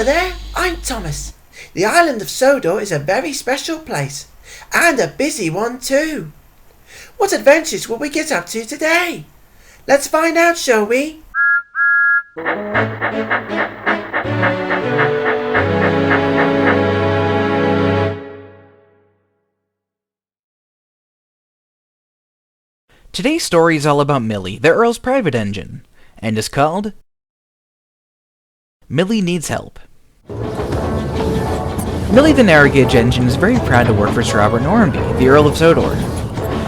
Hello there, I'm Thomas. The island of Sodor is a very special place, and a busy one too. What adventures will we get up to today? Let's find out, shall we? Today's story is all about Millie, the Earl's private engine, and is called Millie Needs Help. Millie the narrow gauge engine is very proud to work for Sir Robert Norramby, the Earl of Sodor.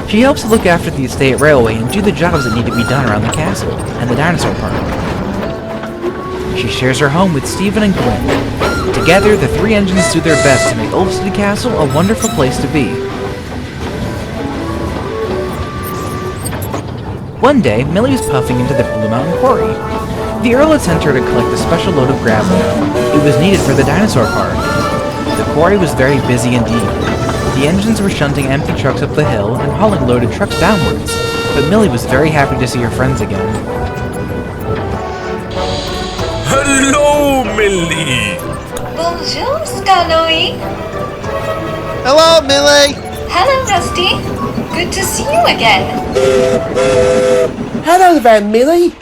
She helps to look after the estate railway and do the jobs that need to be done around the castle and the dinosaur park. She shares her home with Stephen and Glynn. Together, the three engines do their best to make Ulfstead Castle a wonderful place to be. One day, Millie was puffing into the Blue Mountain Quarry. The Earl had sent her to collect a special load of gravel. It was needed for the dinosaur park. The quarry was very busy indeed. The engines were shunting empty trucks up the hill and hauling loaded trucks downwards, but Millie was very happy to see her friends again. Hello, Millie! Bonjour, Skarloey! Hello, Millie! Hello, Rusty! Good to see you again! Hello there, Millie.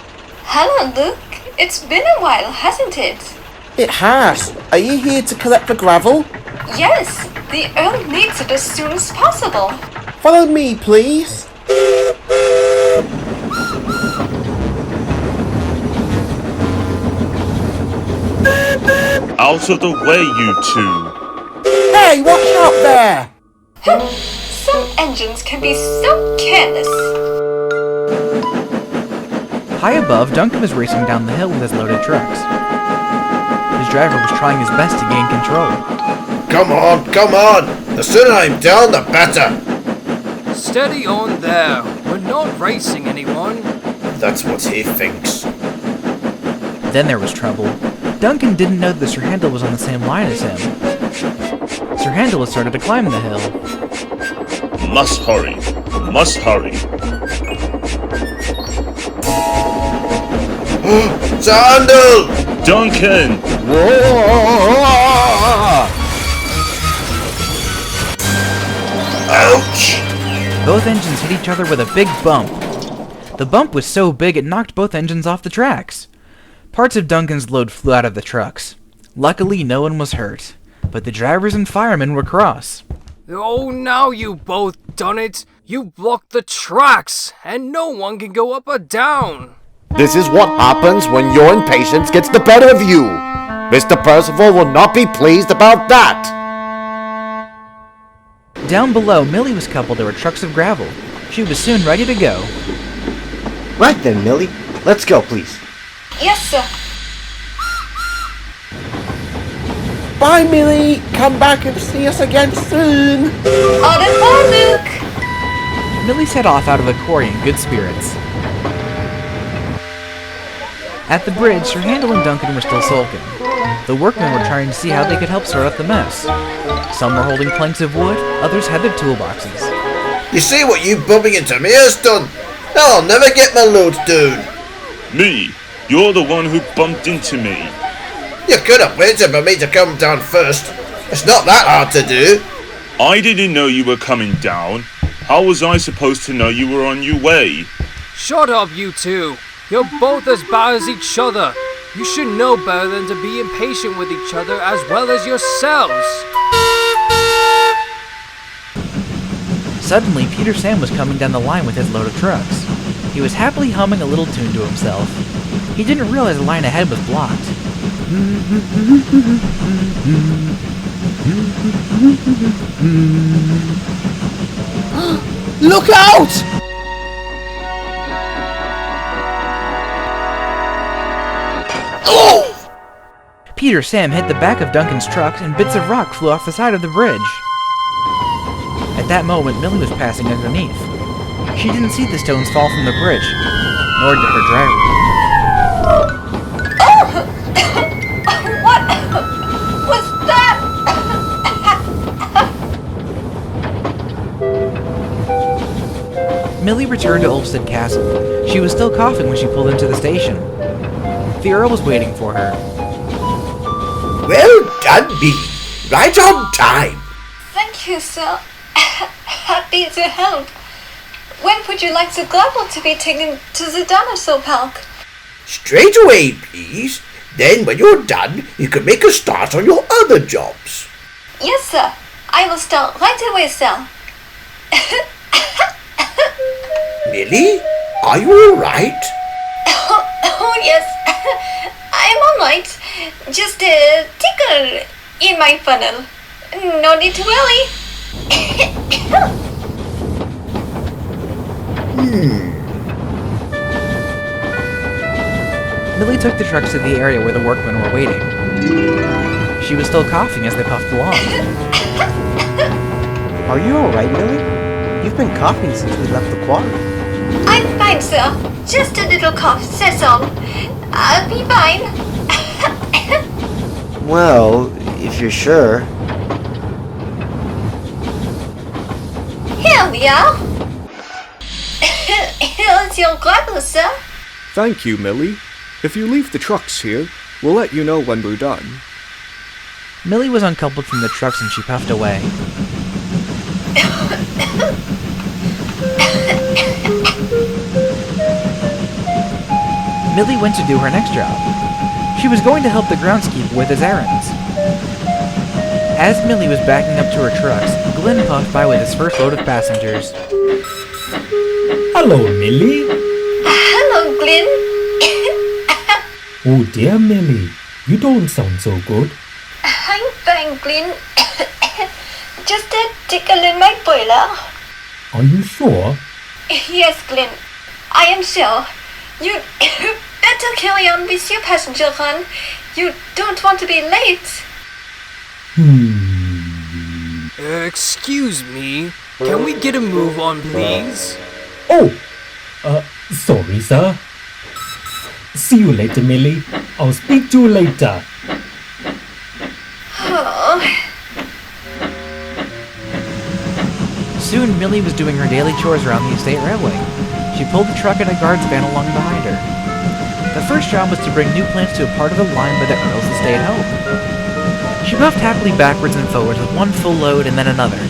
Hello, Luke! It's been a while, hasn't it? It has. Are you here to collect the gravel? Yes! The Earl needs it as soon as possible! Follow me, please. Out of the way, you two! Hey, watch out there! Some engines can be so careless! High above, Duncan was racing down the hill with his loaded trucks. His driver was trying his best to gain control. Come on, come on! The sooner I'm down, the better! Steady on there. We're not racing anyone. That's what he thinks. Then there was trouble. Duncan didn't know that Sir Handel was on the same line as him. Sir Handel had started to climb the hill. Must hurry. Must hurry. Sir Handel! Duncan! Ouch! Both engines hit each other with a big bump. The bump was so big it knocked both engines off the tracks. Parts of Duncan's load flew out of the trucks. Luckily, no one was hurt, but the drivers and firemen were cross. Oh, now you both done it. You blocked the tracks, and no one can go up or down. This is what happens when your impatience gets the better of you. Mr. Percival will not be pleased about that. Down below, Millie was coupled to her trucks of gravel. She was soon ready to go. Right then, Millie. Let's go, please. Yes, sir! Bye, Millie. Come back and see us again soon. Au revoir, Luke! Millie set off out of the quarry in good spirits. At the bridge, Sir Handel and Duncan were still sulking. The workmen were trying to see how they could help sort out the mess. Some were holding planks of wood, others had their toolboxes. You see what you bumping into me has done? I'll never get my load down. Me! You're the one who bumped into me. You could have waited for me to come down first. It's not that hard to do. I didn't know you were coming down. How was I supposed to know you were on your way? Shut up, you two. You're both as bad as each other. You should know better than to be impatient with each other as well as yourselves. Suddenly, Peter Sam was coming down the line with his load of trucks. He was happily humming a little tune to himself. He didn't realize the line ahead was blocked. Look out! Oh! Peter Sam hit the back of Duncan's trucks and bits of rock flew off the side of the bridge. At that moment, Millie was passing underneath. She didn't see the stones fall from the bridge, nor did her driver. What was that? Millie returned to Ulfstead Castle. She was still coughing when she pulled into the station. The Earl was waiting for her. me. Right on time. Thank you, sir. Happy to help. When would you like the gravel to be taken to the dinosaur park? Straight away, please. Then when you're done, you can make a start on your other jobs. Yes, sir. I will start right away, sir. Millie, are you alright? Oh, yes. I'm alright. Just a tickle in my funnel. No need to worry. Millie took the trucks to the area where the workmen were waiting. She was still coughing as they puffed along. Are you alright, Millie? You've been coughing since we left the quarry. I'm fine, sir. Just a little cough, that's all. I'll be fine. Well, if you're sure. Here we are. Here's your gravel, sir. Thank you, Millie. If you leave the trucks here, we'll let you know when we're done. Millie was uncoupled from the trucks and she puffed away. Millie went to do her next job. She was going to help the groundskeeper with his errands. As Millie was backing up to her trucks, Glynn puffed by with his first load of passengers. Hello, Millie. Hello, Glynn. Oh dear, Millie. You don't sound so good. I'm fine, Glynn. Just a tickle in my boiler. Are you sure? Yes, Glynn. I am sure. You better carry on with your passenger run. You don't want to be late. Excuse me. Can we get a move on, please? Oh! Sorry, sir. See you later, Millie. I'll speak to you later. Oh, Soon, Millie was doing her daily chores around the estate railway. She pulled the truck and a guard's van along behind her. The first job was to bring new plants to a part of the line by the Earl's estate home. She puffed happily backwards and forwards with one full load and then another.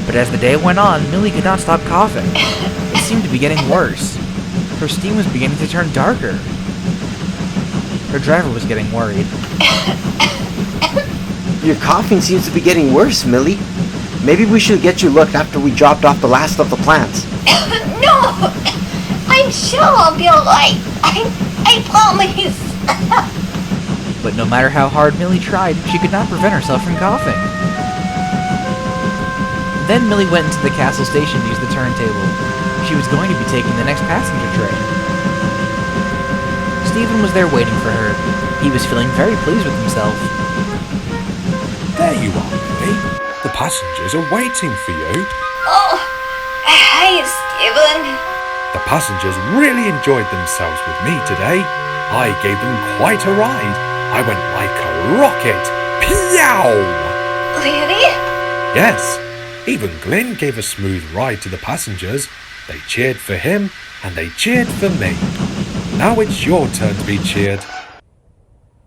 But as the day went on, Millie could not stop coughing. It seemed to be getting worse. Her steam was beginning to turn darker. Her driver was getting worried. Your coughing seems to be getting worse, Millie. Maybe we should get you looked after we dropped off the last of the plants. no! I'm sure I'll be alright. I promise. But no matter how hard Millie tried, she could not prevent herself from coughing. Then Millie went into the castle station to use the turntable. She was going to be taking the next passenger train. Stephen was there waiting for her. He was feeling very pleased with himself. There you are, Millie. The passengers are waiting for you. Oh, hi, Stephen. The passengers really enjoyed themselves with me today. I gave them quite a ride. I went like a rocket. Pew! Really? Yes. Even Glynn gave a smooth ride to the passengers. They cheered for him, and they cheered for me. Now it's your turn to be cheered.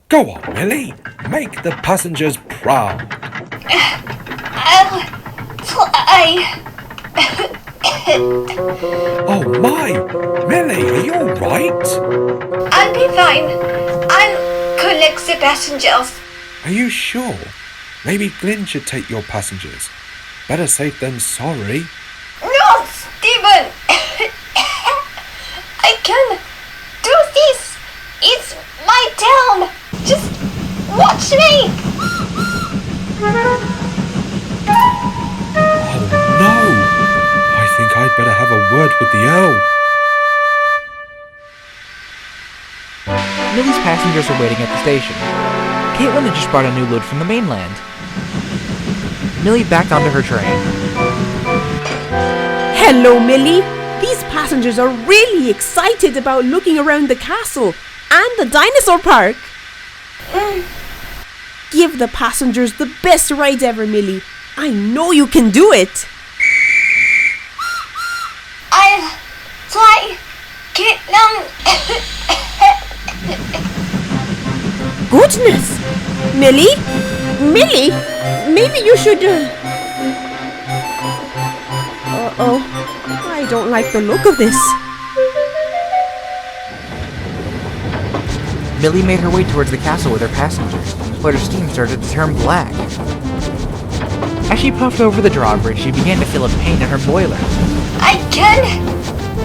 Go on, Millie. Make the passengers proud. I'll try. Oh my! Millie, are you alright? I'll be fine. I'll collect the passengers. Are you sure? Maybe Glynn should take your passengers. Better safe than sorry. No, Stephen! I can do this! It's my town! Just watch me! Oh no! I think I'd better have a word with the Earl. Millie's passengers were waiting at the station. Caitlin had just brought a new load from the mainland. Millie backed onto her train. Hello, Millie. These passengers are really excited about looking around the castle and the dinosaur park. Give the passengers the best ride ever, Millie. I know you can do it. I'll try. Caitlin. Goodness! Millie? Millie, maybe you should... Uh-oh. I don't like the look of this. Millie made her way towards the castle with her passengers, but her steam started to turn black. As she puffed over the drawbridge, she began to feel a pain in her boiler. I can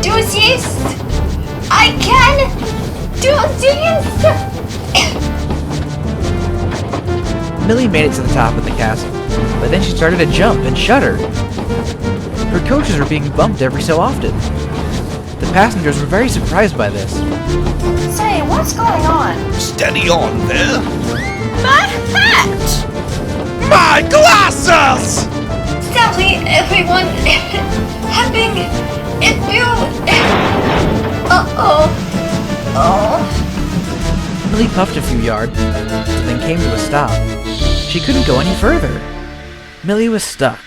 do this! I can do this! Millie made it to the top of the castle, but then she started to jump and shudder. Her coaches were being bumped every so often. The passengers were very surprised by this. Say, what's going on? Steady on there. My hat! My glasses! Sadly, everyone having it new. Uh-oh. Oh. Millie puffed a few yards, then came to a stop. She couldn't go any further. Millie was stuck.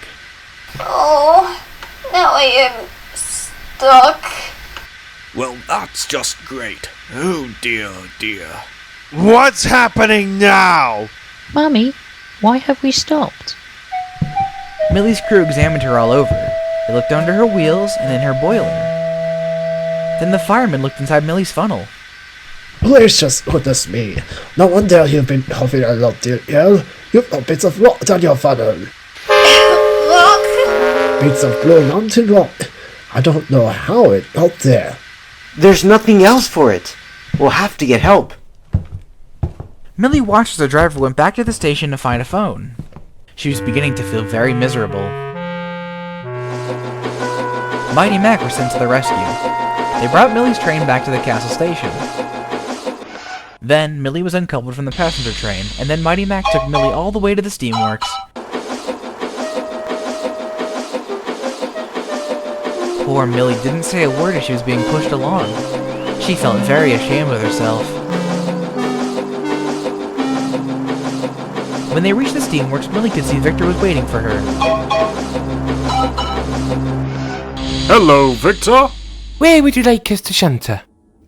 Oh, now I am stuck. Well, that's just great. Oh dear, dear. What's happening now? Mummy, why have we stopped? Millie's crew examined her all over. They looked under her wheels and in her boiler. Then the firemen looked inside Millie's funnel. Gracious goodness me. No wonder you've been coughing a lot, dear Earl. You've got bits of rock down your funnel. Rock? Bits of Blue Mountain rock. I don't know how it got there. There's nothing else for it. We'll have to get help. Millie watched as the driver went back to the station to find a phone. She was beginning to feel very miserable. Mighty Mac were sent to the rescue. They brought Millie's train back to the castle station. Then, Millie was uncoupled from the passenger train, and then Mighty Mac took Millie all the way to the steamworks. Poor Millie didn't say a word as she was being pushed along. She felt very ashamed of herself. When they reached the steamworks, Millie could see Victor was waiting for her. Hello, Victor. Where would you like us to shelter?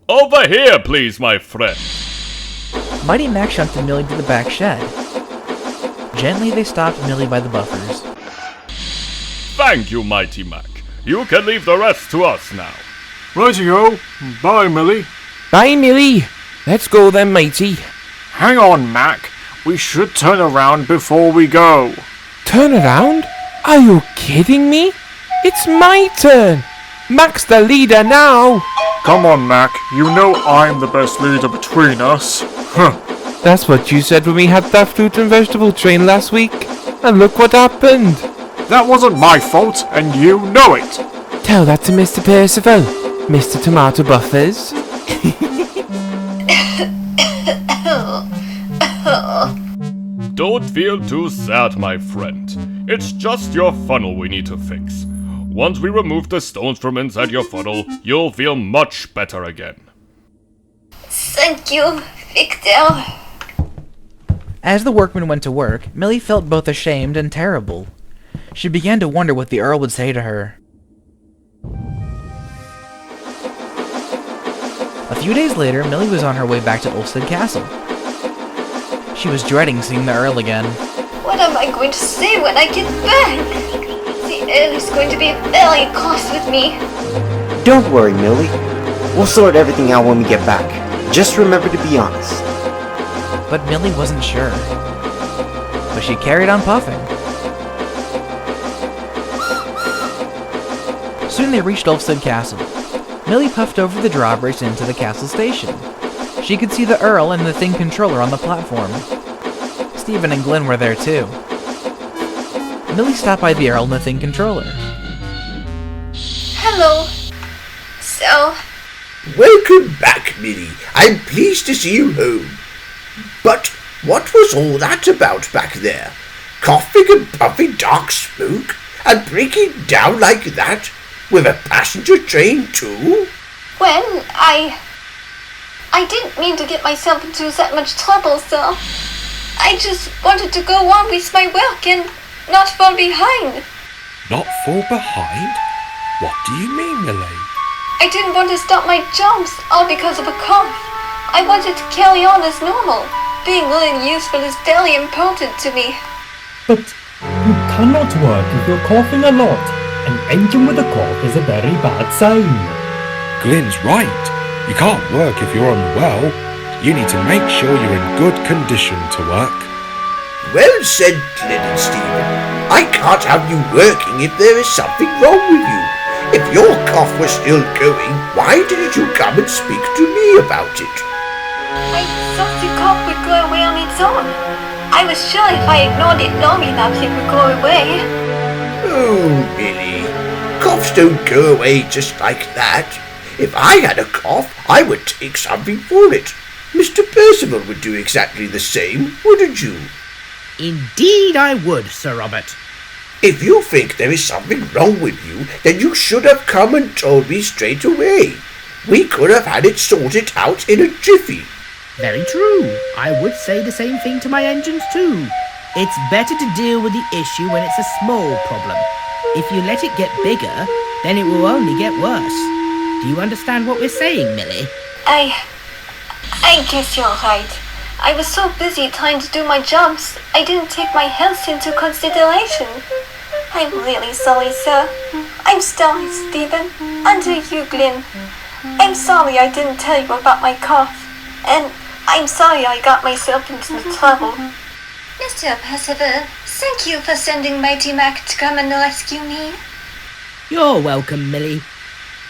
Over here, please, my friend. Mighty Mac shunted Millie to the back shed. Gently, they stopped Millie by the buffers. Thank you, Mighty Mac. You can leave the rest to us now. Righty-o. Bye, Millie. Bye, Millie. Let's go then, matey. Hang on, Mac. We should turn around before we go. Turn around? Are you kidding me? It's my turn. Mac's the leader now. Come on, Mac. You know I'm the best leader between us. Huh. That's what you said when we had that fruit and vegetable train last week. And look what happened. That wasn't my fault, and you know it. Tell that to Mr. Percival, Mr. Tomato Buffers. Don't feel too sad, my friend. It's just your funnel we need to fix. Once we remove the stones from inside your funnel, you'll feel much better again. Thank you, Victor. As the workmen went to work, Millie felt both ashamed and terrible. She began to wonder what the Earl would say to her. A few days later, Millie was on her way back to Ulfstead Castle. She was dreading seeing the Earl again. What am I going to say when I get back? The Earl is going to be very cross with me. Don't worry, Millie. We'll sort everything out when we get back. Just remember to be honest. But Millie wasn't sure. But she carried on puffing. Soon they reached Ulfstead Castle. Millie puffed over the drawbridge into the castle station. She could see the Earl and the Thing Controller on the platform. Stephen and Glynn were there too. Millie stopped by the Earl and the Thing Controller. Hello. So... Welcome back, Millie. I'm pleased to see you home. But what was all that about back there? Coughing and puffing dark smoke? And breaking down like that? With a passenger train too? Well, I didn't mean to get myself into that much trouble, sir. I just wanted to go on with my work and not fall behind. Not fall behind? What do you mean, Millie? I didn't want to stop my jobs all because of a cough. I wanted to carry on as normal. being really useful is very important to me. But you cannot work if you're coughing a lot. An engine with a cough is a very bad sign. Glyn's right. You can't work if you're unwell. You need to make sure you're in good condition to work. Well said, Glynn and Stephen. I can't have you working if there is something wrong with you. If your cough was still going, why didn't you come and speak to me about it? I thought the cough would go away on its own. I was sure if I ignored it long enough it would go away. Oh, Millie. Coughs don't go away just like that. If I had a cough, I would take something for it. Mr. Percival would do exactly the same, wouldn't you? Indeed I would, Sir Robert. If you think there is something wrong with you, then you should have come and told me straight away. We could have had it sorted out in a jiffy. Very true. I would say the same thing to my engines too. It's better to deal with the issue when it's a small problem. If you let it get bigger, then it will only get worse. Do you understand what we're saying, Millie? I guess you're right. I was so busy trying to do my jobs, I didn't take my health into consideration. I'm really sorry, sir. I'm sorry, Stephen. And to you, Glynn. I'm sorry I didn't tell you about my cough. And I'm sorry I got myself into trouble. Mr. Percival, thank you for sending Mighty Mac to come and rescue me. You're welcome, Millie.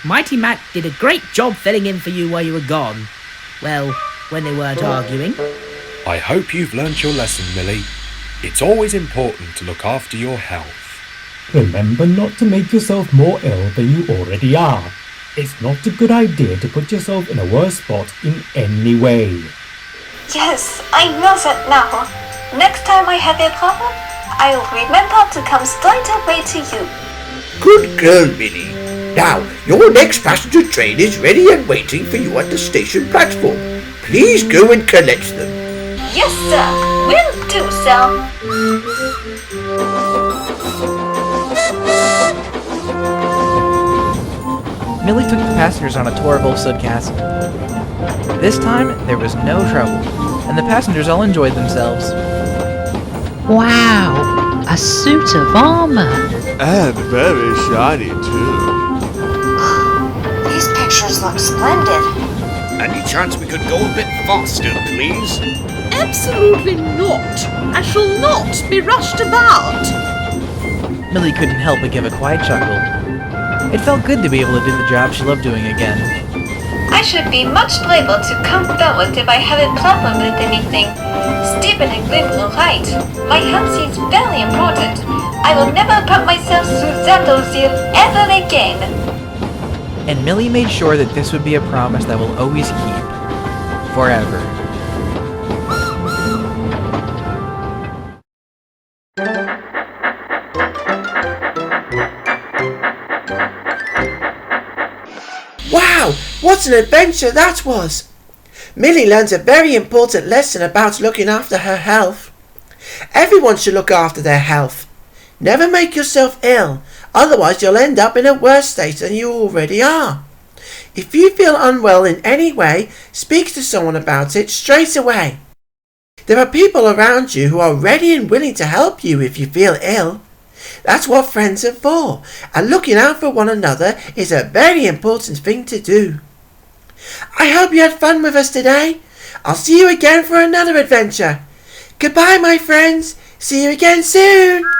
Mighty Mac did a great job filling in for you while you were gone. Well, when they weren't arguing. I hope you've learnt your lesson, Millie. It's always important to look after your health. Remember not to make yourself more ill than you already are. It's not a good idea to put yourself in a worse spot in any way. Yes, I know that now. Next time I have a problem, I'll remember to come straight away to you. Good girl, Millie. Now, your next passenger train is ready and waiting for you at the station platform. Please go and collect them. Yes, sir. Will do, sir. Millie took the passengers on a tour of Ulfstead Castle. This time, there was no trouble, and the passengers all enjoyed themselves. Wow! A suit of armor! And very shiny, too. These pictures look splendid. Any chance we could go a bit faster, please? Absolutely not. I shall not be rushed about. Millie couldn't help but give a quiet chuckle. It felt good to be able to do the job she loved doing again. I should be much braver to come forward if I have a problem with anything. Stephen and Glynn were right. My health is very important. I will never put myself through that ordeal ever again. And Millie made sure that this would be a promise that will always keep. Forever. Wow, what an adventure that was! Millie learned a very important lesson about looking after her health. Everyone should look after their health. Never make yourself ill, otherwise you'll end up in a worse state than you already are. If you feel unwell in any way, speak to someone about it straight away. There are people around you who are ready and willing to help you if you feel ill. That's what friends are for, and looking out for one another is a very important thing to do. I hope you had fun with us today. I'll see you again for another adventure. Goodbye, my friends. See you again soon.